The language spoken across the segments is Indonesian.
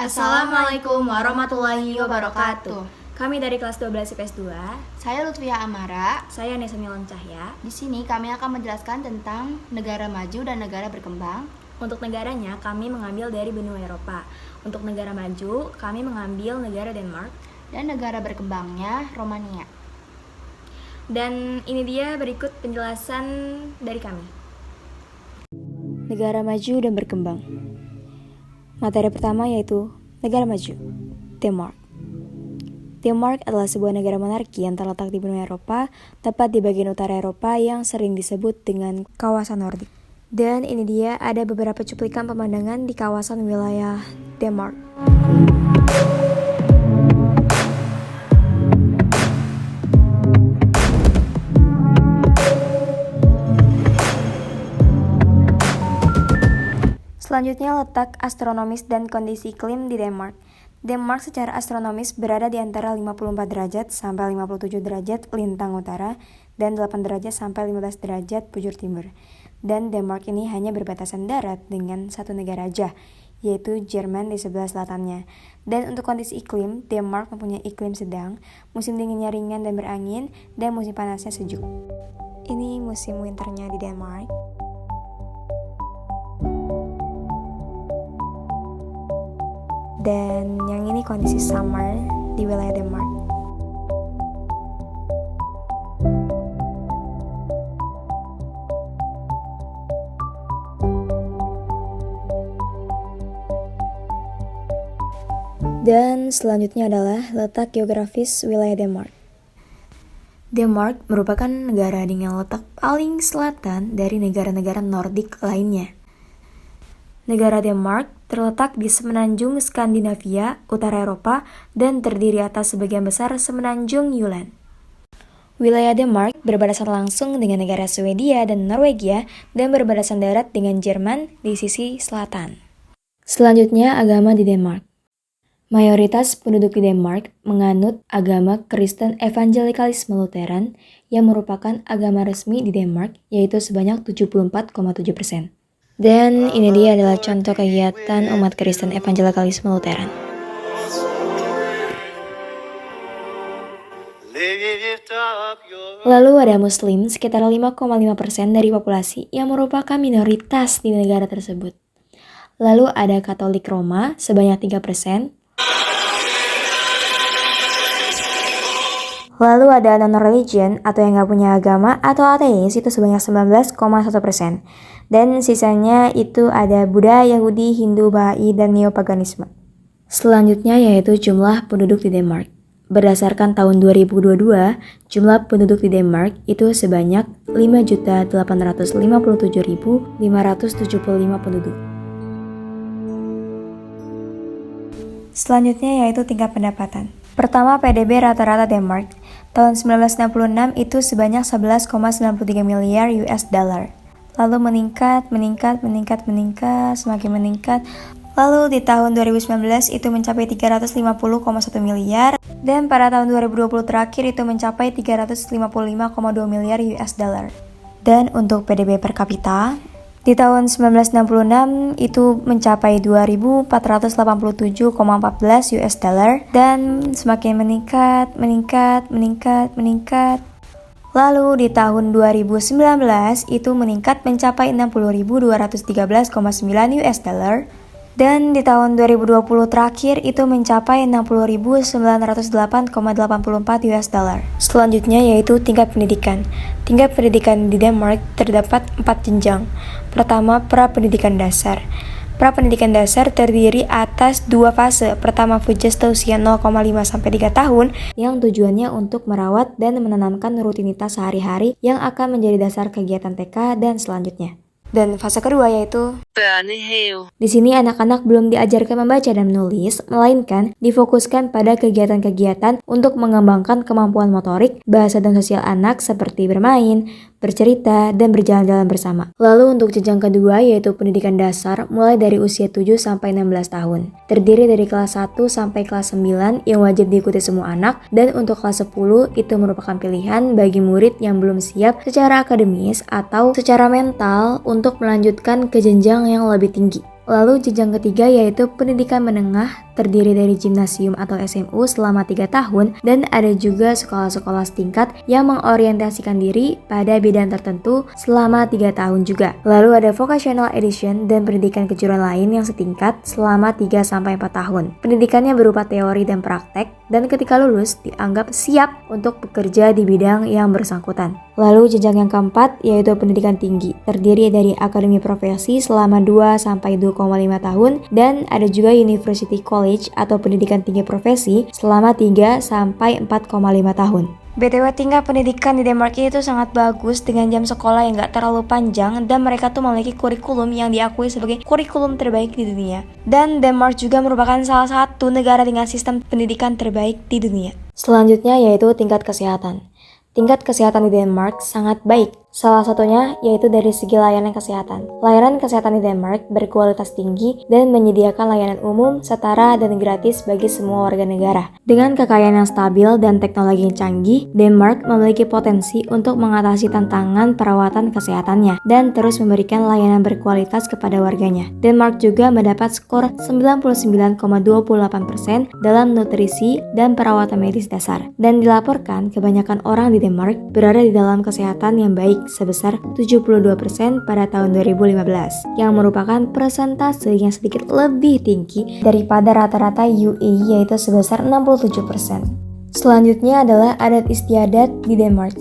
Assalamualaikum warahmatullahi wabarakatuh. Kami dari kelas 12 IPS 2. Saya Lutfia Amara. Saya Nesa Milan Cahya. Di sini kami akan menjelaskan tentang negara maju dan negara berkembang. Untuk negaranya kami mengambil dari benua Eropa. Untuk negara maju kami mengambil negara Denmark. Dan negara berkembangnya Romania. Dan ini dia berikut penjelasan dari kami. Negara maju dan berkembang. Materi pertama yaitu negara maju, Denmark. Denmark adalah sebuah negara monarki yang terletak di benua Eropa, tepat di bagian utara Eropa yang sering disebut dengan kawasan Nordik. Dan ini dia ada beberapa cuplikan pemandangan di kawasan wilayah Denmark. Selanjutnya letak astronomis dan kondisi iklim di Denmark. Denmark secara astronomis berada di antara 54 derajat sampai 57 derajat lintang utara dan 8 derajat sampai 15 derajat bujur timur. Dan Denmark ini hanya berbatasan darat dengan satu negara aja, yaitu Jerman di sebelah selatannya. Dan untuk kondisi iklim, Denmark mempunyai iklim sedang, musim dinginnya ringan dan berangin, dan musim panasnya sejuk. Ini musim winternya di Denmark. Dan yang ini kondisi summer di wilayah Denmark. Dan selanjutnya adalah letak geografis wilayah Denmark. Denmark merupakan negara dengan letak paling selatan dari negara-negara Nordik lainnya. Negara Denmark terletak di semenanjung Skandinavia, utara Eropa, dan terdiri atas sebagian besar semenanjung Jylland. Wilayah Denmark berbatasan langsung dengan negara Swedia dan Norwegia dan berbatasan darat dengan Jerman di sisi selatan. Selanjutnya, agama di Denmark. Mayoritas penduduk di Denmark menganut agama Kristen Evangelikalisme Lutheran yang merupakan agama resmi di Denmark, yaitu sebanyak 74,7%. Dan ini dia adalah contoh kegiatan umat Kristen Evangelikalisme Lutheran. Lalu ada Muslim sekitar 5,5% dari populasi yang merupakan minoritas di negara tersebut. Lalu ada Katolik Roma sebanyak 3%. Lalu ada non-religion atau yang gak punya agama atau ateis itu sebanyak 19,1%. Dan sisanya itu ada Buddha, Yahudi, Hindu, Bahai, dan Neopaganisme. Selanjutnya yaitu jumlah penduduk di Denmark. Berdasarkan tahun 2022, jumlah penduduk di Denmark itu sebanyak 5.857.575 penduduk. Selanjutnya yaitu tingkat pendapatan. Pertama, PDB rata-rata Denmark. Tahun 1966 itu sebanyak 11,93 miliar US dollar. Lalu meningkat, semakin meningkat. Lalu di tahun 2019 itu mencapai 350,1 miliar. Dan pada tahun 2020 terakhir itu mencapai 355,2 miliar US dollar. Dan untuk PDB per kapita, di tahun 1966 itu mencapai 2.487,14 US dollar dan semakin meningkat. Lalu di tahun 2019 itu meningkat mencapai 60.213,9 US dollar dan di tahun 2020 terakhir itu mencapai 60.908,84 US dollar. Selanjutnya yaitu tingkat pendidikan. Tingkat pendidikan di Denmark terdapat 4 jenjang. Pertama, pra-pendidikan dasar. Pra-pendidikan dasar terdiri atas 2 fase. Pertama, Vujesta usia 0,5-3 tahun yang tujuannya untuk merawat dan menanamkan rutinitas sehari-hari yang akan menjadi dasar kegiatan TK dan selanjutnya. Dan fase kedua yaitu børnehave. Di sini anak-anak belum diajarkan membaca dan menulis, melainkan difokuskan pada kegiatan-kegiatan untuk mengembangkan kemampuan motorik, bahasa dan sosial anak seperti bermain, bercerita, dan berjalan-jalan bersama. Lalu untuk jenjang kedua yaitu pendidikan dasar mulai dari usia 7 sampai 16 tahun. Terdiri dari kelas 1 sampai kelas 9 yang wajib diikuti semua anak dan untuk kelas 10 itu merupakan pilihan bagi murid yang belum siap secara akademis atau secara mental untuk melanjutkan ke jenjang yang lebih tinggi. Lalu jenjang ketiga yaitu pendidikan menengah, terdiri dari gimnasium atau SMU selama 3 tahun, dan ada juga sekolah-sekolah setingkat yang mengorientasikan diri pada bidang tertentu selama 3 tahun juga. Lalu ada vocational education dan pendidikan kejuruan lain yang setingkat selama 3-4 tahun. Pendidikannya berupa teori dan praktek, dan ketika lulus dianggap siap untuk bekerja di bidang yang bersangkutan. Lalu jenjang yang keempat yaitu pendidikan tinggi, terdiri dari akademi profesi selama 2-2,5 tahun, dan ada juga University College atau pendidikan tinggi profesi selama 3-4,5 tahun. BTW tingkat pendidikan di Denmark itu sangat bagus dengan jam sekolah yang gak terlalu panjang, dan mereka tuh memiliki kurikulum yang diakui sebagai kurikulum terbaik di dunia. Dan Denmark juga merupakan salah satu negara dengan sistem pendidikan terbaik di dunia. Selanjutnya yaitu tingkat kesehatan. Tingkat kesehatan di Denmark sangat baik. Salah satunya yaitu dari segi layanan kesehatan. Layanan kesehatan di Denmark berkualitas tinggi dan menyediakan layanan umum, setara, dan gratis bagi semua warga negara. Dengan kekayaan yang stabil dan teknologi yang canggih, Denmark memiliki potensi untuk mengatasi tantangan perawatan kesehatannya dan terus memberikan layanan berkualitas kepada warganya. Denmark juga mendapat skor 99,28% dalam nutrisi dan perawatan medis dasar. Dan dilaporkan kebanyakan orang di Denmark berada di dalam kesehatan yang baik sebesar 72% pada tahun 2015, yang merupakan persentase yang sedikit lebih tinggi daripada rata-rata UAE yaitu sebesar 67%. Selanjutnya adalah adat istiadat di Denmark.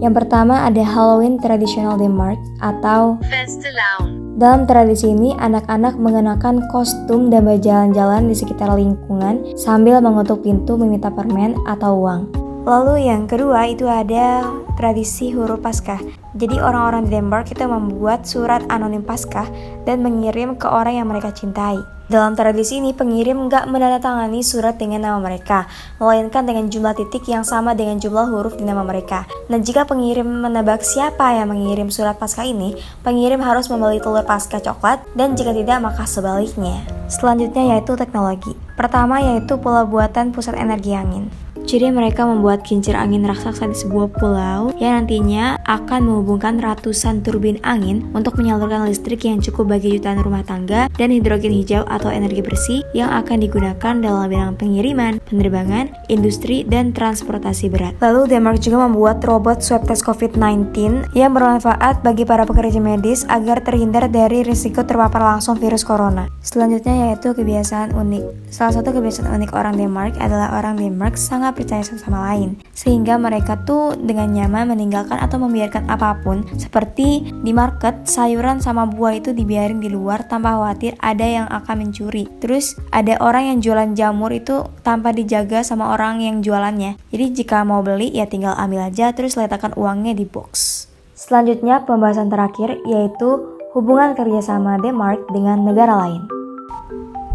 Yang pertama ada Halloween tradisional Denmark atau Fastelavn. Dalam tradisi ini, anak-anak mengenakan kostum dan berjalan-jalan di sekitar lingkungan sambil mengetuk pintu meminta permen atau uang. Lalu yang kedua itu ada tradisi huruf Paskah. Jadi orang-orang di Denmark kita membuat surat anonim Paskah dan mengirim ke orang yang mereka cintai. Dalam tradisi ini, pengirim nggak menandatangani surat dengan nama mereka, melainkan dengan jumlah titik yang sama dengan jumlah huruf di nama mereka. Dan jika pengirim menebak siapa yang mengirim surat Paskah ini, pengirim harus membeli telur Paskah coklat, dan jika tidak maka sebaliknya. Selanjutnya yaitu teknologi. Pertama yaitu pola buatan pusat energi angin. Jadi mereka membuat kincir angin raksasa di sebuah pulau yang nantinya akan menghubungkan ratusan turbin angin untuk menyalurkan listrik yang cukup bagi jutaan rumah tangga, dan hidrogen hijau atau energi bersih yang akan digunakan dalam bidang pengiriman, penerbangan, industri, dan transportasi berat. Lalu Denmark juga membuat robot swab tes COVID-19 yang bermanfaat bagi para pekerja medis agar terhindar dari risiko terpapar langsung virus corona. Selanjutnya yaitu kebiasaan unik. Salah satu kebiasaan unik orang Denmark adalah orang Denmark sangat percaya satu sama lain, sehingga mereka tuh dengan nyaman meninggalkan atau membiarkan apapun, seperti di market sayuran sama buah itu dibiarin di luar tanpa khawatir ada yang akan mencuri. Terus ada orang yang jualan jamur itu tanpa dijaga sama orang yang jualannya. Jadi jika mau beli ya tinggal ambil aja, terus letakkan uangnya di box. Selanjutnya pembahasan terakhir yaitu hubungan kerjasama Denmark dengan negara lain.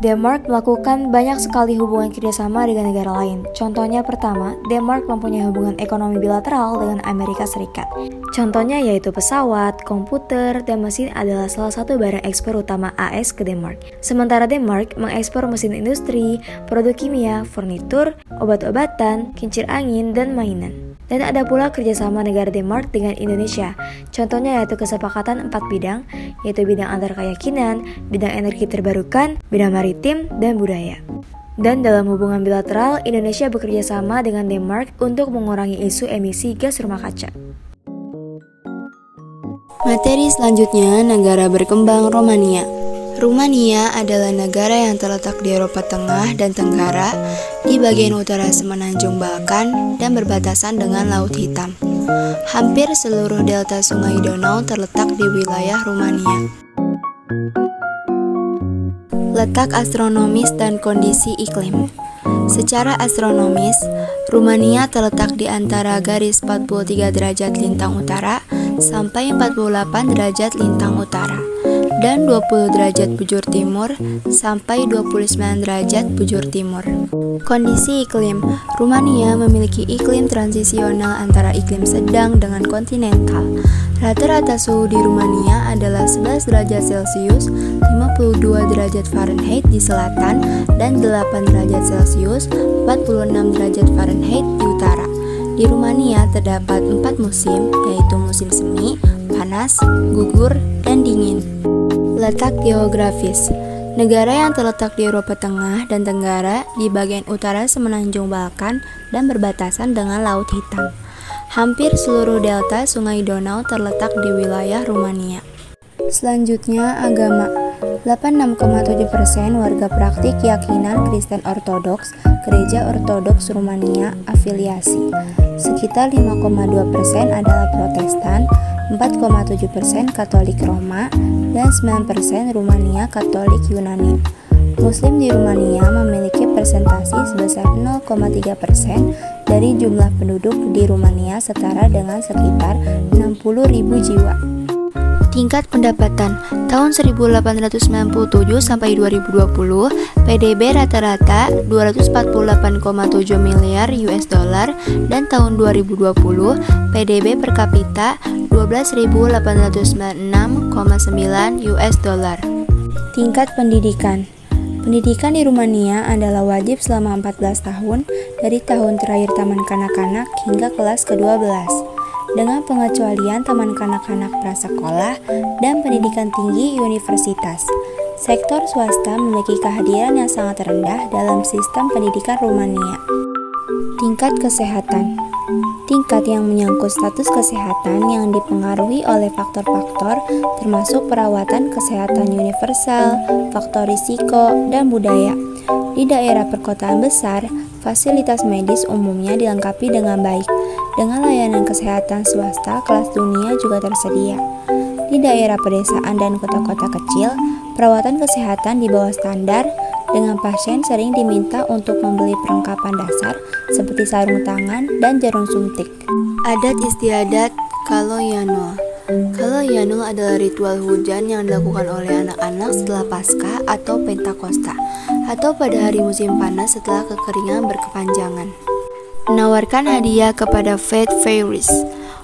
Denmark melakukan banyak sekali hubungan kerjasama dengan negara lain. Contohnya pertama, Denmark mempunyai hubungan ekonomi bilateral dengan Amerika Serikat. Contohnya yaitu pesawat, komputer, dan mesin adalah salah satu barang ekspor utama AS ke Denmark. Sementara Denmark mengekspor mesin industri, produk kimia, furnitur, obat-obatan, kincir angin, dan mainan. Dan ada pula kerjasama negara Denmark dengan Indonesia. Contohnya yaitu kesepakatan 4 bidang, yaitu bidang antar keyakinan, bidang energi terbarukan, bidang maritim, dan budaya. Dan dalam hubungan bilateral, Indonesia bekerja sama dengan Denmark untuk mengurangi isu emisi gas rumah kaca. Materi selanjutnya, negara berkembang Romania. Rumania adalah negara yang terletak di Eropa Tengah dan Tenggara, di bagian utara semenanjung Balkan dan berbatasan dengan Laut Hitam. Hampir seluruh delta Sungai Donau terletak di wilayah Rumania. Letak astronomis dan kondisi iklim. Secara astronomis, Rumania terletak di antara garis 43 derajat lintang utara sampai 48 derajat lintang utara, dan 20 derajat bujur timur sampai 29 derajat bujur timur. Kondisi iklim. Rumania memiliki iklim transisional antara iklim sedang dengan kontinental. Rata-rata suhu di Rumania adalah 11 derajat Celcius, 52 derajat Fahrenheit di selatan, dan 8 derajat Celcius, 46 derajat Fahrenheit di utara. Di Rumania terdapat 4 musim, yaitu musim semi, panas, gugur, dan dingin. Letak geografis. Negara yang terletak di Eropa Tengah dan Tenggara di bagian utara semenanjung Balkan dan berbatasan dengan Laut Hitam. Hampir seluruh delta Sungai Donau terletak di wilayah Rumania. Selanjutnya, agama. 86,7% warga praktik keyakinan Kristen Ortodoks, Gereja Ortodoks Rumania afiliasi. Sekitar 5,2% adalah Protestan, 4,7% Katolik Roma, dan 9% Rumania Katolik Yunani. Muslim di Rumania memiliki persentase sebesar 0,3% dari jumlah penduduk di Rumania, setara dengan sekitar 60.000 jiwa. Tingkat pendapatan tahun 1897 sampai 2020, PDB rata-rata 248,7 miliar US dollar dan tahun 2020 PDB per kapita 12.896,9 US dollar. Tingkat pendidikan. Pendidikan di Rumania adalah wajib selama 14 tahun dari tahun terakhir taman kanak-kanak hingga kelas ke-12. Dengan pengecualian taman kanak-kanak prasekolah dan pendidikan tinggi universitas. Sektor swasta memiliki kehadiran yang sangat rendah dalam sistem pendidikan Rumania. Tingkat kesehatan. Tingkat yang menyangkut status kesehatan yang dipengaruhi oleh faktor-faktor termasuk perawatan kesehatan universal, faktor risiko, dan budaya. Di daerah perkotaan besar, fasilitas medis umumnya dilengkapi dengan baik. Dengan layanan kesehatan swasta kelas dunia juga tersedia. Di daerah pedesaan dan kota-kota kecil, perawatan kesehatan di bawah standar, dengan pasien sering diminta untuk membeli perlengkapan dasar seperti sarung tangan dan jarum suntik. Adat istiadat Kaloyanul. Kaloyanul adalah ritual hujan yang dilakukan oleh anak-anak setelah Paskah atau Pentakosta, atau pada hari musim panas setelah kekeringan berkepanjangan. Menawarkan hadiah kepada Fate Fairies.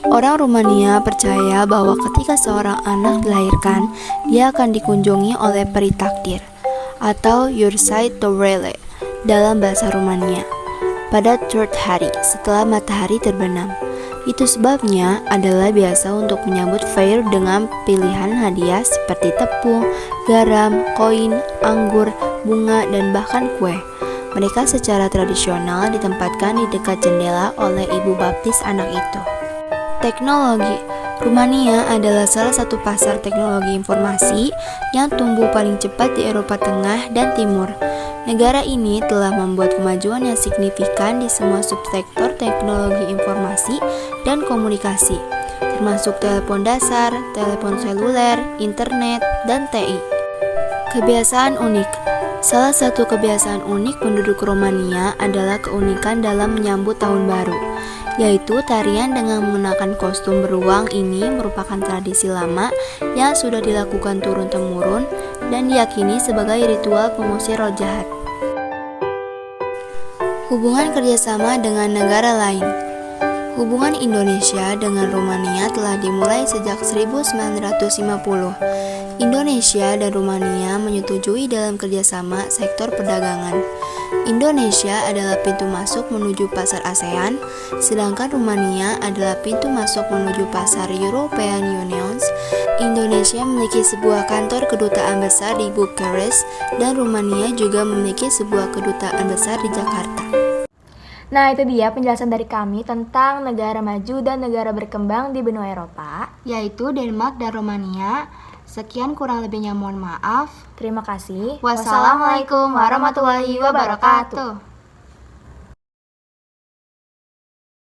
Orang Rumania percaya bahwa ketika seorang anak dilahirkan, dia akan dikunjungi oleh peri takdir atau Yurcai Tovrele dalam bahasa Rumania pada third hari setelah matahari terbenam. Itu sebabnya adalah biasa untuk menyambut Fair dengan pilihan hadiah seperti tepung, garam, koin, anggur, bunga, dan bahkan kue. Mereka secara tradisional ditempatkan di dekat jendela oleh ibu baptis anak itu. Teknologi. Rumania adalah salah satu pasar teknologi informasi yang tumbuh paling cepat di Eropa Tengah dan Timur. Negara ini telah membuat kemajuan yang signifikan di semua subsektor teknologi informasi dan komunikasi, termasuk telepon dasar, telepon seluler, internet, dan TI. Kebiasaan unik. Salah satu kebiasaan unik penduduk Romania adalah keunikan dalam menyambut tahun baru, yaitu tarian dengan mengenakan kostum beruang. Ini merupakan tradisi lama yang sudah dilakukan turun-temurun dan diyakini sebagai ritual pengusir roh jahat. Hubungan kerjasama dengan negara lain. Hubungan Indonesia dengan Rumania telah dimulai sejak 1950. Indonesia dan Rumania menyetujui dalam kerjasama sektor perdagangan. Indonesia adalah pintu masuk menuju pasar ASEAN, sedangkan Rumania adalah pintu masuk menuju pasar European Union. Indonesia memiliki sebuah kantor kedutaan besar di Bucharest, dan Rumania juga memiliki sebuah kedutaan besar di Jakarta. Nah, itu dia penjelasan dari kami tentang negara maju dan negara berkembang di benua Eropa, yaitu Denmark dan Romania. Sekian, kurang lebihnya mohon maaf. Terima kasih. Wassalamualaikum warahmatullahi wabarakatuh.